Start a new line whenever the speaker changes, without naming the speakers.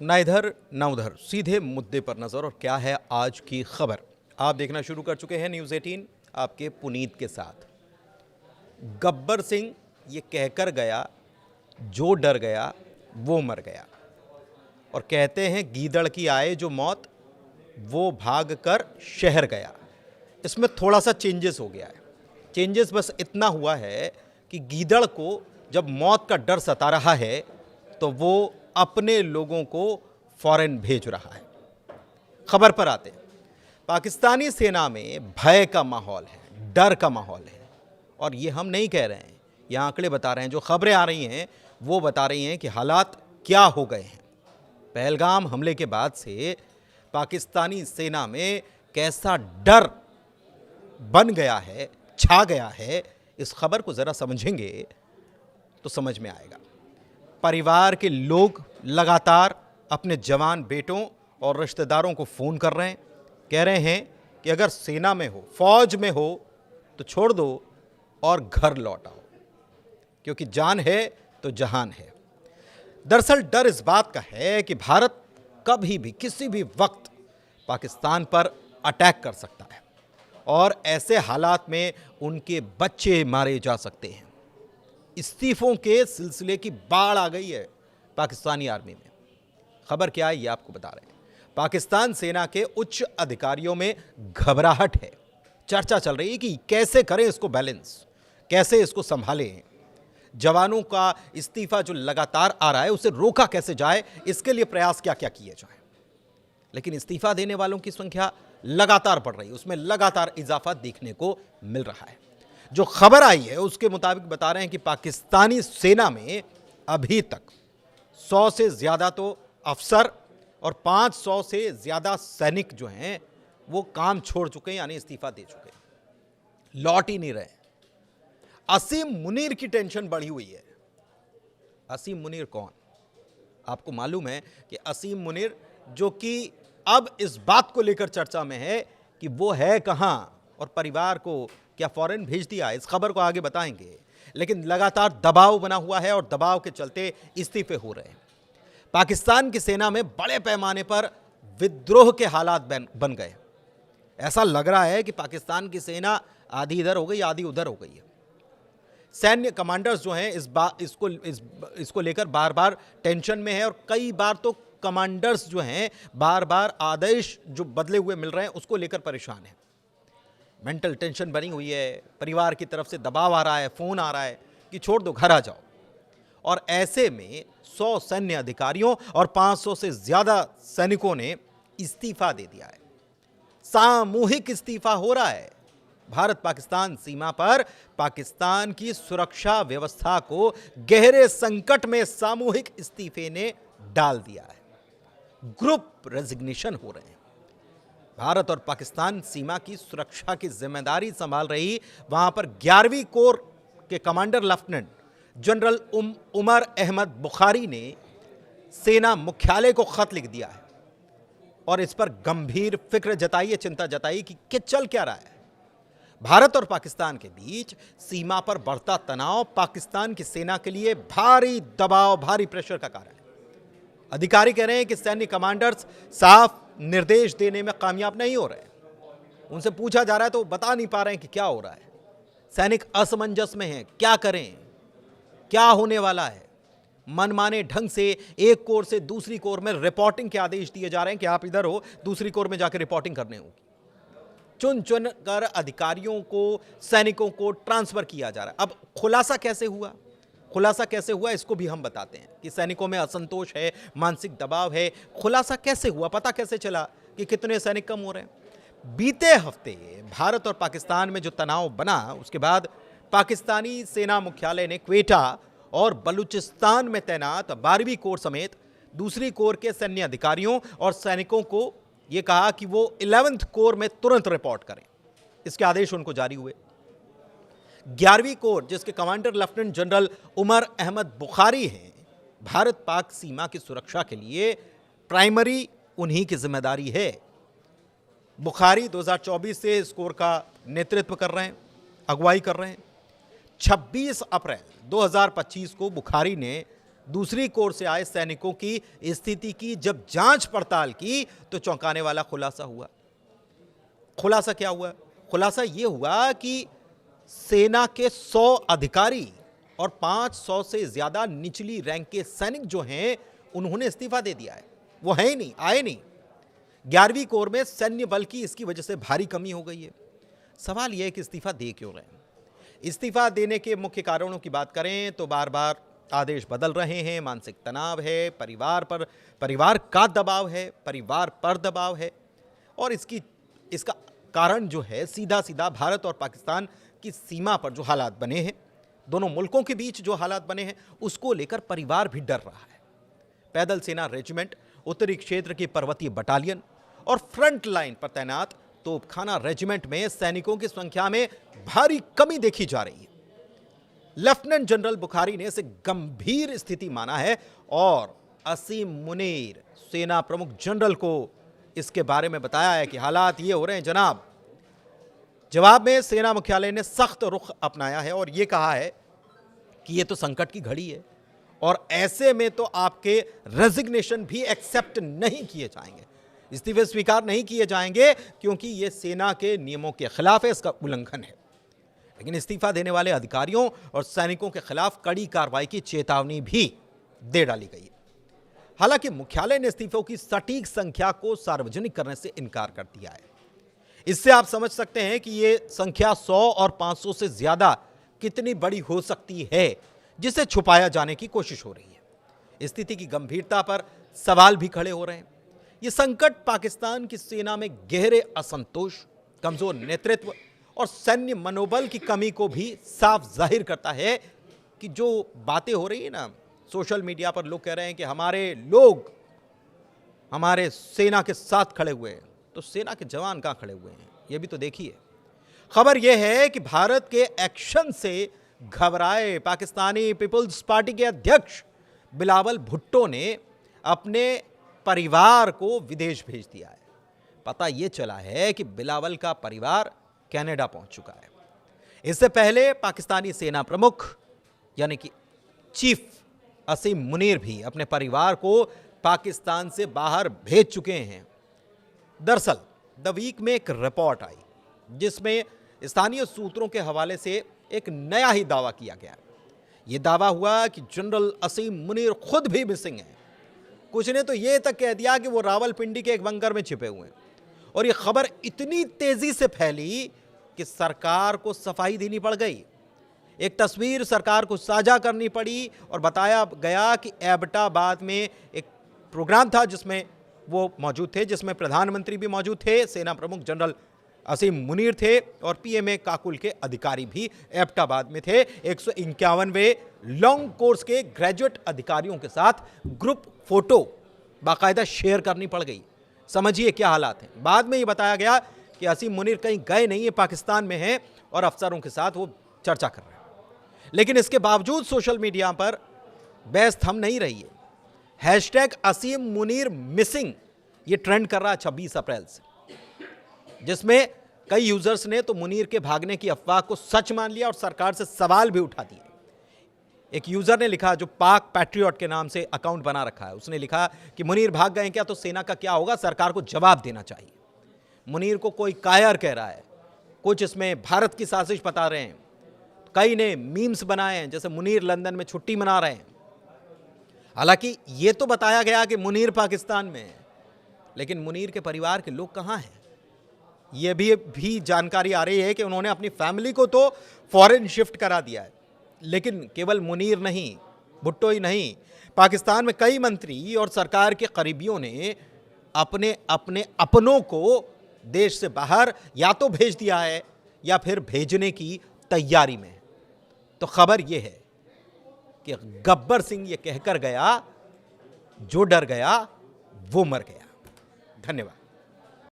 ना इधर ना उधर, सीधे मुद्दे पर नजर। और क्या है आज की खबर, आप देखना शुरू कर चुके हैं न्यूज़ 18 आपके पुनीत के साथ। गब्बर सिंह ये कहकर गया, जो डर गया वो मर गया। और कहते हैं गीदड़ की आए जो मौत, वो भाग कर शहर गया। इसमें थोड़ा सा चेंजेस हो गया है। चेंजेस बस इतना हुआ है कि गीदड़ को जब मौत का डर सता रहा है तो वो अपने लोगों को फौरन भेज रहा है। खबर पर आते हैं। पाकिस्तानी सेना में भय का माहौल है, डर का माहौल है। और ये हम नहीं कह रहे हैं, ये आंकड़े बता रहे हैं। जो खबरें आ रही हैं वो बता रही हैं कि हालात क्या हो गए हैं। पहलगाम हमले के बाद से पाकिस्तानी सेना में कैसा डर बन गया है, छा गया है। इस खबर को ज़रा समझेंगे तो समझ में आएगा। परिवार के लोग लगातार अपने जवान बेटों और रिश्तेदारों को फ़ोन कर रहे हैं, कह रहे हैं कि अगर सेना में हो, फौज में हो तो छोड़ दो और घर लौट आओ, क्योंकि जान है तो जहान है। दरअसल डर इस बात का है कि भारत कभी भी किसी भी वक्त पाकिस्तान पर अटैक कर सकता है और ऐसे हालात में उनके बच्चे मारे जा सकते हैं। इस्तीफों के सिलसिले की बाढ़ आ गई है पाकिस्तानी आर्मी में। खबर क्या है ये आपको बता रहे हैं। पाकिस्तान सेना के उच्च अधिकारियों में घबराहट है। चर्चा चल रही है कि कैसे करें इसको बैलेंस, कैसे इसको संभालें। जवानों का इस्तीफा जो लगातार आ रहा है उसे रोका कैसे जाए, इसके लिए प्रयास क्या क्या किए जाए। लेकिन इस्तीफा देने वालों की संख्या लगातार बढ़ रही है, उसमें लगातार इजाफा देखने को मिल रहा है। जो खबर आई है उसके मुताबिक बता रहे हैं कि पाकिस्तानी सेना में अभी तक 100 से ज़्यादा तो अफसर और 500 से ज़्यादा सैनिक जो हैं वो काम छोड़ चुके हैं, यानी इस्तीफा दे चुके हैं, लौट ही नहीं रहे। असीम मुनीर की टेंशन बढ़ी हुई है। असीम मुनीर कौन? आपको मालूम है कि असीम मुनीर जो कि अब इस बात को लेकर चर्चा में है कि वो है कहां और परिवार को क्या फौरन भेज दिया। इस खबर को आगे बताएंगे। लेकिन लगातार दबाव बना हुआ है और दबाव के चलते इस्तीफे हो रहे हैं। पाकिस्तान की सेना में बड़े पैमाने पर विद्रोह के हालात बन गए। ऐसा लग रहा है कि पाकिस्तान की सेना आधी इधर हो गई, आधी उधर हो गई है। सैन्य कमांडर्स जो हैं इसको लेकर बार बार टेंशन में है और कई बार तो कमांडर्स जो हैं बार बार आदेश जो बदले हुए मिल रहे हैं उसको लेकर परेशान हैं। मेंटल टेंशन बनी हुई है, परिवार की तरफ से दबाव आ रहा है, फ़ोन आ रहा है कि छोड़ दो, घर आ जाओ। और ऐसे में 100 सैन्य अधिकारियों और 500 से ज़्यादा सैनिकों ने इस्तीफा दे दिया है। सामूहिक इस्तीफा हो रहा है। भारत पाकिस्तान सीमा पर पाकिस्तान की सुरक्षा व्यवस्था को गहरे संकट में सामूहिक इस्तीफे ने डाल दिया है। ग्रुप रेजिग्नेशन हो रहे हैं। भारत और पाकिस्तान सीमा की सुरक्षा की जिम्मेदारी संभाल रही वहां पर 11वीं कोर के commander lieutenant general Umar Ahmad Bukhari ने सेना मुख्यालय को खत लिख दिया है और इस पर गंभीर फिक्र जताई है, चिंता जताई कि चल क्या रहा है। भारत और पाकिस्तान के बीच सीमा पर बढ़ता तनाव पाकिस्तान की सेना के लिए भारी दबाव, भारी प्रेशर का कारण है। अधिकारी कह रहे हैं कि सैन्य कमांडर्स साफ निर्देश देने में कामयाब नहीं हो रहे। उनसे पूछा जा रहा है तो बता नहीं पा रहे हैं कि क्या हो रहा है। सैनिक असमंजस में हैं, क्या करें, क्या होने वाला है। मनमाने ढंग से एक कोर से दूसरी कोर में रिपोर्टिंग के आदेश दिए जा रहे हैं कि आप इधर हो, दूसरी कोर में जाकर रिपोर्टिंग करने होगी। चुन चुन कर अधिकारियों को, सैनिकों को ट्रांसफर किया जा रहा है। अब खुलासा कैसे हुआ इसको भी हम बताते हैं कि सैनिकों में असंतोष है, मानसिक दबाव है। खुलासा कैसे हुआ, पता कैसे चला कि कितने सैनिक कम हो रहे हैं। बीते हफ्ते भारत और पाकिस्तान में जो तनाव बना उसके बाद पाकिस्तानी सेना मुख्यालय ने क्वेटा और बलूचिस्तान में तैनात 12वीं कोर समेत दूसरी कोर के सैन्य अधिकारियों और सैनिकों को यह कहा कि वो 11th कोर में तुरंत रिपोर्ट करें। इसके आदेश उनको जारी हुए। 11वीं कोर जिसके commander lieutenant general Umar Ahmad Bukhari हैं, भारत पाक सीमा की सुरक्षा के लिए प्राइमरी उन्हीं की जिम्मेदारी है। बुखारी 2024 से इस कोर का नेतृत्व कर रहे हैं, अगुवाई कर रहे हैं। 26 अप्रैल 2025 को बुखारी ने दूसरी कोर से आए सैनिकों की स्थिति की जब जांच पड़ताल की तो चौंकाने वाला खुलासा हुआ। खुलासा क्या हुआ? खुलासा यह हुआ कि सेना के 100 अधिकारी और 500 से ज्यादा निचली रैंक के सैनिक जो हैं उन्होंने इस्तीफा दे दिया है। वो है ही नहीं, आए नहीं। 11वीं कोर में सैन्य बल की इसकी वजह से भारी कमी हो गई है। सवाल यह है कि इस्तीफा दे क्यों रहे हैं? इस्तीफा देने के मुख्य कारणों की बात करें तो बार बार आदेश बदल रहे हैं, मानसिक तनाव है, परिवार का दबाव है, परिवार पर दबाव है, और इसका कारण जो है सीधा सीधा भारत और पाकिस्तान की सीमा पर जो हालात बने हैं, दोनों मुल्कों के बीच जो हालात बने हैं, उसको लेकर परिवार भी डर रहा है। पैदल सेना रेजिमेंट, उत्तरी क्षेत्र की पर्वतीय बटालियन और फ्रंट लाइन पर तैनात तोपखाना रेजिमेंट में सैनिकों की संख्या में भारी कमी देखी जा रही है। लेफ्टिनेंट जनरल बुखारी ने इसे गंभीर स्थिति माना है और असीम मुनीर सेना प्रमुख जनरल को इसके बारे में बताया है कि हालात ये हो रहे हैं जनाब। जवाब में सेना मुख्यालय ने सख्त रुख अपनाया है और यह कहा है कि यह तो संकट की घड़ी है और ऐसे में तो आपके रेजिग्नेशन भी एक्सेप्ट नहीं किए जाएंगे, इस्तीफे स्वीकार नहीं किए जाएंगे, क्योंकि यह सेना के नियमों के खिलाफ है, इसका उल्लंघन है। लेकिन इस्तीफा देने वाले अधिकारियों और सैनिकों के खिलाफ कड़ी कार्रवाई की चेतावनी भी दे डाली गई है। हालांकि मुख्यालय ने इस्तीफों की सटीक संख्या को सार्वजनिक करने से इनकार कर दिया है। इससे आप समझ सकते हैं कि यह संख्या 100 और 500 से ज्यादा कितनी बड़ी हो सकती है, जिसे छुपाया जाने की कोशिश हो रही है। स्थिति की गंभीरता पर सवाल भी खड़े हो रहे हैं। यह संकट पाकिस्तान की सेना में गहरे असंतोष, कमजोर नेतृत्व और सैन्य मनोबल की कमी को भी साफ जाहिर करता है कि जो बातें हो रही है ना, सोशल मीडिया पर लोग कह रहे हैं कि हमारे लोग हमारे सेना के साथ खड़े हुए हैं, तो सेना के जवान कहां खड़े हुए हैं यह भी तो देखिए। खबर यह है कि भारत के एक्शन से घबराए पाकिस्तानी पीपुल्स पार्टी के अध्यक्ष बिलावल भुट्टो ने अपने परिवार को विदेश भेज दिया है। पता यह चला है कि बिलावल का परिवार कनाडा पहुंच चुका है। इससे पहले पाकिस्तानी सेना प्रमुख यानी कि चीफ असीम मुनीर भी अपने परिवार को पाकिस्तान से बाहर भेज चुके हैं। दरअसल द वीक में एक रिपोर्ट आई जिसमें स्थानीय सूत्रों के हवाले से एक नया ही दावा किया गया। यह दावा हुआ कि जनरल असीम मुनीर खुद भी मिसिंग है। कुछ ने तो यह तक कह दिया कि वो रावलपिंडी के एक बंकर में छिपे हुए हैं, और यह खबर इतनी तेजी से फैली कि सरकार को सफाई देनी पड़ गई। एक तस्वीर सरकार को साझा करनी पड़ी और बताया गया कि एबटाबाद में एक प्रोग्राम था जिसमें वो मौजूद थे, जिसमें प्रधानमंत्री भी मौजूद थे, सेना प्रमुख जनरल असीम मुनीर थे और पीएमए काकुल के अधिकारी भी एबटाबाद में थे। 151वें लॉन्ग कोर्स के ग्रेजुएट अधिकारियों के साथ ग्रुप फोटो बाकायदा शेयर करनी पड़ गई। समझिए क्या हालात हैं। बाद में ये बताया गया कि असीम मुनीर कहीं गए नहीं है, पाकिस्तान में हैं और अफसरों के साथ वो चर्चा कर रहे हैं। लेकिन इसके बावजूद सोशल मीडिया पर बहस थम नहीं रही है। हैशटैग असीम मुनीर मिसिंग ये ट्रेंड कर रहा है 26 अप्रैल से, जिसमें कई यूजर्स ने तो मुनीर के भागने की अफवाह को सच मान लिया और सरकार से सवाल भी उठा दिए। एक यूजर ने लिखा, जो पाक पैट्रियट के नाम से अकाउंट बना रखा है, उसने लिखा कि मुनीर भाग गए क्या तो सेना का क्या होगा, सरकार को जवाब देना चाहिए। मुनीर को कोई कायर कह रहा है, कुछ इसमें भारत की साजिश बता रहे हैं, कई ने मीम्स बनाए हैं जैसे मुनीर लंदन में छुट्टी मना रहे हैं। हालांकि यह तो बताया गया कि मुनीर पाकिस्तान में है, लेकिन मुनीर के परिवार के लोग कहां हैं यह भी जानकारी आ रही है कि उन्होंने अपनी फैमिली को तो फॉरेन शिफ्ट करा दिया है। लेकिन केवल मुनीर नहीं, भुट्टो ही नहीं, पाकिस्तान में कई मंत्री और सरकार के करीबियों ने अपने अपनों को देश से बाहर या तो भेज दिया है या फिर भेजने की तैयारी में है। तो खबर यह है कि गब्बर सिंह ये कहकर गया, जो डर गया वो मर गया। धन्यवाद।